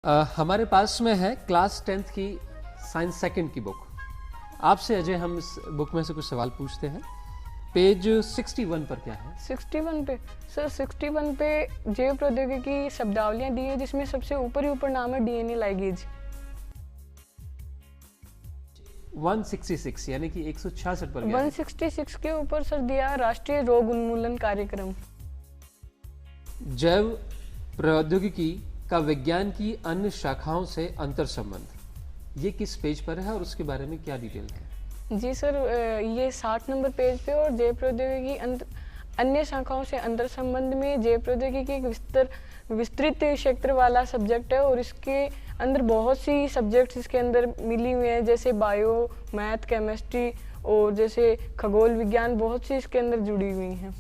हमारे पास में है क्लास 10th की साइंस सेकंड की बुक। आपसे अजय हम इस बुक में से कुछ सवाल पूछते हैं। पेज 61 पर क्या है? 61 पे सर 61 पे जैव प्रौद्योगिकी शब्दावलियां दी है, जिसमें सबसे ऊपर ही ऊपर नाम है डीएनए लाइगेज। 166 यानी कि 166 पर क्या है? 166 के ऊपर सर दिया राष्ट्रीय रोग उन्मूलन कार्यक्रम। जैव प्रौद्योगिकी का विज्ञान की अन्य शाखाओं से अंतर संबंध, ये किस पेज पर है और उसके बारे में क्या डिटेल है? जी सर, ये 60 नंबर पेज पे और जैव प्रौद्योगिकी अन्य शाखाओं से अंतर संबंध में जैव प्रौद्योगिकी एक विस्तृत क्षेत्र वाला सब्जेक्ट है और इसके अंदर बहुत सी सब्जेक्ट्स इसके अंदर मिली हुई हैं, जैसे बायो, मैथ, केमिस्ट्री और जैसे खगोल विज्ञान, बहुत सी इसके अंदर जुड़ी हुई हैं।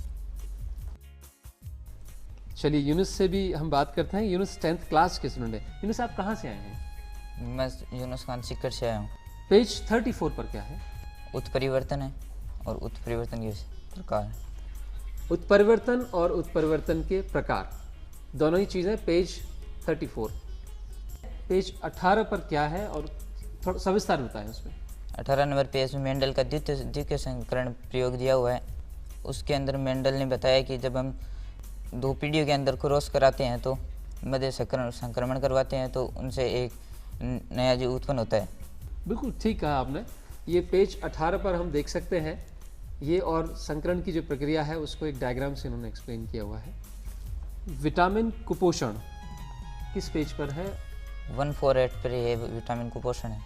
चलिए यूनुस से भी हम बात करते हैं। यूनुस 10th क्लास के स्टूडेंट है। यूनुस आप कहाँ से आए हैं? मैं यूनुस खान सीकर से आया हूँ। पेज 34 पर क्या है? उत्परिवर्तन है और उत्परिवर्तन के प्रकार है। उत्परिवर्तन और उत्परिवर्तन के प्रकार दोनों ही चीज़ें पेज 34। पेज 18 पर क्या है और थोड़ा सविस्तार बताएं उसमें। 18 नंबर पेज में मेंडल का द्वितीय संकरण प्रयोग दिया हुआ है। उसके अंदर मेंडल ने बताया कि जब हम दो पीढ़ियों के अंदर क्रॉस कराते हैं तो मध्य संक्रमण करवाते हैं तो उनसे एक नया जीव उत्पन्न होता है। बिल्कुल ठीक कहा आपने। ये पेज 18 पर हम देख सकते हैं ये, और संकरण की जो प्रक्रिया है उसको एक डायग्राम से उन्होंने एक्सप्लेन किया हुआ है। विटामिन कुपोषण किस पेज पर है? 148 पर ये विटामिन कुपोषण है।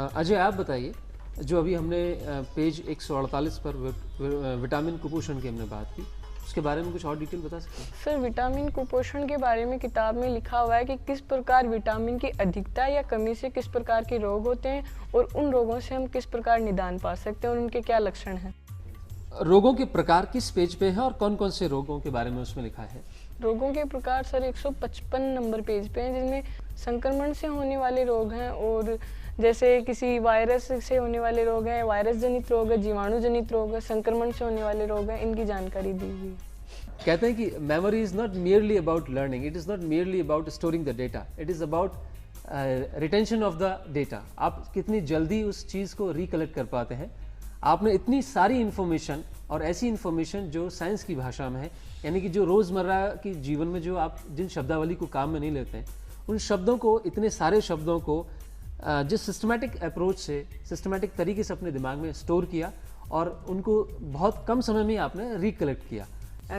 अजय आप बताइए, जो अभी हमने पेज 148 पर विटामिन कुपोषण की हमने बात की, उसके बारे में कुछ और डिटेल बता सकते हैं? सर विटामिन कुपोषण के बारे में किताब में लिखा हुआ है कि किस प्रकार विटामिन की अधिकता या कमी से किस प्रकार के रोग होते हैं और उन रोगों से हम किस प्रकार निदान पा सकते हैं और उनके क्या लक्षण हैं। रोगों के प्रकार किस पेज पे है और कौन कौन से रोगों के बारे में उसमें लिखा है? रोगों के प्रकार सर 155 नंबर पेज पे हैं, जिसमें संक्रमण से होने वाले रोग हैं और जैसे किसी वायरस से होने वाले रोग हैं, वायरस जनित रोग है, जीवाणु जनित रोग है, संक्रमण से होने वाले रोग हैं, इनकी जानकारी दी हुई है। कहते हैं कि memory is not merely about learning, it is not merely about storing the data, it is about retention of the data. आप कितनी जल्दी उस चीज़ को रिकलेक्ट कर पाते हैं। आपने इतनी सारी इन्फॉर्मेशन और ऐसी इन्फॉर्मेशन जो साइंस की भाषा में है, यानी कि जो रोज़मर्रा की जीवन में जो आप जिन शब्दावली को काम में नहीं लेते हैं, उन शब्दों को, इतने सारे शब्दों को जिस सिस्टमैटिक अप्रोच से, सिस्टमैटिक तरीके से अपने दिमाग में स्टोर किया और उनको बहुत कम समय में आपने रिकलेक्ट किया।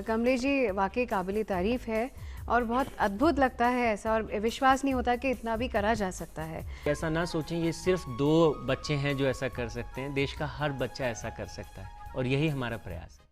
कमलेश जी वाकई काबिल तारीफ है और बहुत अद्भुत लगता है ऐसा, और विश्वास नहीं होता कि इतना भी करा जा सकता है। ऐसा ना सोचें ये सिर्फ 2 बच्चे हैं जो ऐसा कर सकते हैं, देश का हर बच्चा ऐसा कर सकता है और यही हमारा प्रयास है।